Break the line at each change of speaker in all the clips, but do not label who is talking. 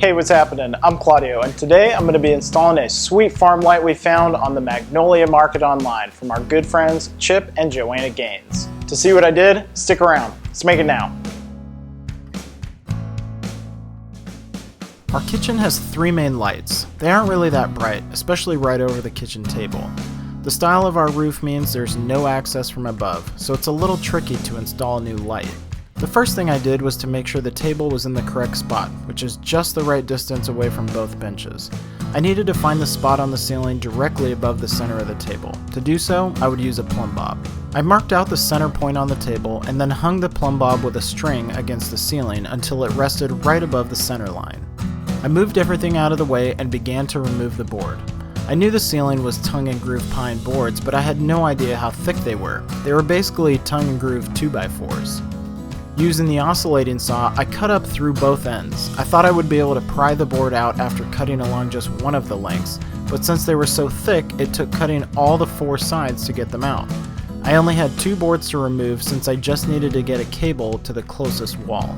Hey, what's happening? I'm Claudio, and today I'm going to be installing a sweet farm light we found on the Magnolia Market online from our good friends Chip and Joanna Gaines. To see what I did, stick around. Let's make it now.
Our kitchen has three main lights. They aren't really that bright, especially right over the kitchen table. The style of our roof means there's no access from above, so it's a little tricky to install a new light. The first thing I did was to make sure the table was in the correct spot, which is just the right distance away from both benches. I needed to find the spot on the ceiling directly above the center of the table. To do so, I would use a plumb bob. I marked out the center point on the table and then hung the plumb bob with a string against the ceiling until it rested right above the center line. I moved everything out of the way and began to remove the board. I knew the ceiling was tongue and groove pine boards, but I had no idea how thick they were. They were basically tongue and groove 2x4s. Using the oscillating saw, I cut up through both ends. I thought I would be able to pry the board out after cutting along just one of the lengths, but since they were so thick, it took cutting all the four sides to get them out. I only had two boards to remove since I just needed to get a cable to the closest wall.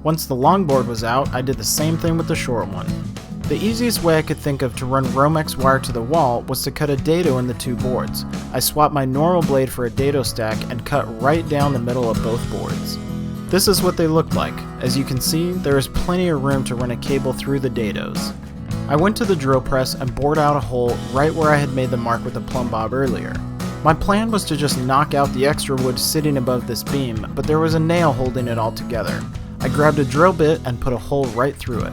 Once the long board was out, I did the same thing with the short one. The easiest way I could think of to run Romex wire to the wall was to cut a dado in the two boards. I swapped my normal blade for a dado stack and cut right down the middle of both boards. This is what they look like. As you can see, there is plenty of room to run a cable through the dados. I went to the drill press and bored out a hole right where I had made the mark with the plumb bob earlier. My plan was to just knock out the extra wood sitting above this beam, but there was a nail holding it all together. I grabbed a drill bit and put a hole right through it.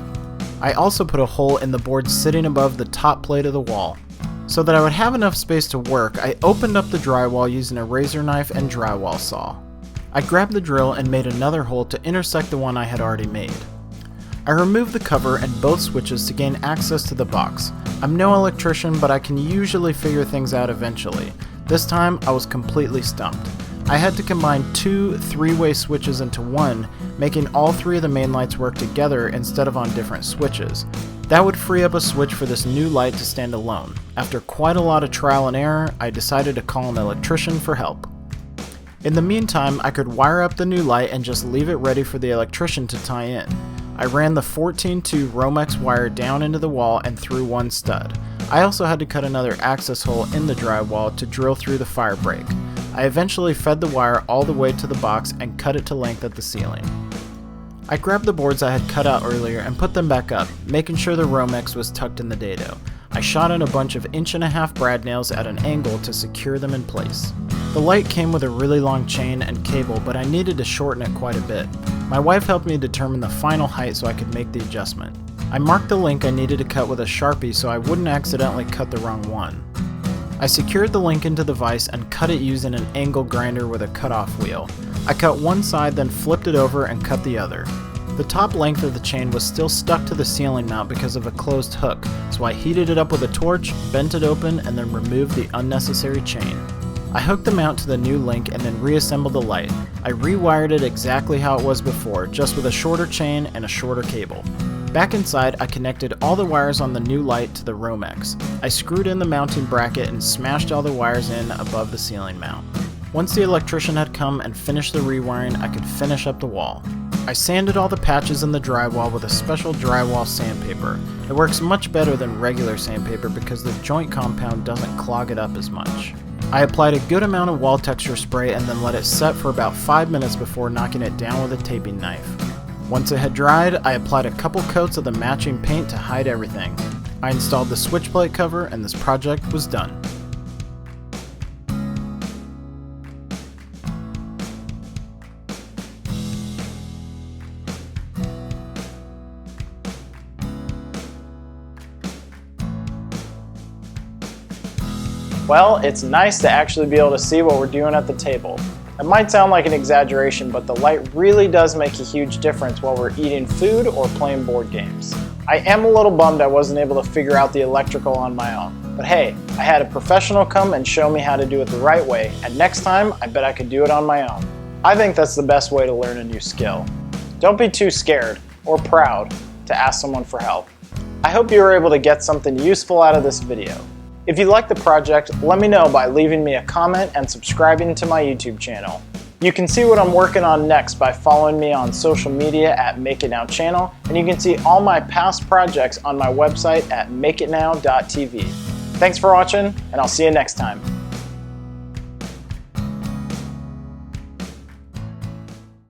I also put a hole in the board sitting above the top plate of the wall. So that I would have enough space to work, I opened up the drywall using a razor knife and drywall saw. I grabbed the drill and made another hole to intersect the one I had already made. I removed the cover and both switches to gain access to the box. I'm no electrician, but I can usually figure things out eventually. This time, I was completely stumped. I had to combine two three-way switches into one, making all three of the main lights work together instead of on different switches. That would free up a switch for this new light to stand alone. After quite a lot of trial and error, I decided to call an electrician for help. In the meantime, I could wire up the new light and just leave it ready for the electrician to tie in. I ran the 14-2 Romex wire down into the wall and through one stud. I also had to cut another access hole in the drywall to drill through the fire break. I eventually fed the wire all the way to the box and cut it to length at the ceiling. I grabbed the boards I had cut out earlier and put them back up, making sure the Romex was tucked in the dado. I shot in a bunch of 1.5" brad nails at an angle to secure them in place. The light came with a really long chain and cable, but I needed to shorten it quite a bit. My wife helped me determine the final height so I could make the adjustment. I marked the link I needed to cut with a Sharpie so I wouldn't accidentally cut the wrong one. I secured the link into the vise and cut it using an angle grinder with a cutoff wheel. I cut one side, then flipped it over and cut the other. The top length of the chain was still stuck to the ceiling mount because of a closed hook, so I heated it up with a torch, bent it open, and then removed the unnecessary chain. I hooked the mount to the new link and then reassembled the light. I rewired it exactly how it was before, just with a shorter chain and a shorter cable. Back inside, I connected all the wires on the new light to the Romex. I screwed in the mounting bracket and smashed all the wires in above the ceiling mount. Once the electrician had come and finished the rewiring, I could finish up the wall. I sanded all the patches in the drywall with a special drywall sandpaper. It works much better than regular sandpaper because the joint compound doesn't clog it up as much. I applied a good amount of wall texture spray and then let it set for about 5 minutes before knocking it down with a taping knife. Once it had dried, I applied a couple coats of the matching paint to hide everything. I installed the switch plate cover and this project was done.
Well, it's nice to actually be able to see what we're doing at the table. It might sound like an exaggeration, but the light really does make a huge difference while we're eating food or playing board games. I am a little bummed I wasn't able to figure out the electrical on my own, but hey, I had a professional come and show me how to do it the right way, and next time I bet I could do it on my own. I think that's the best way to learn a new skill. Don't be too scared or proud to ask someone for help. I hope you were able to get something useful out of this video. If you like the project, let me know by leaving me a comment and subscribing to my YouTube channel. You can see what I'm working on next by following me on social media at Make It Now channel, and you can see all my past projects on my website at makeitnow.tv. Thanks for watching, and I'll see you next time.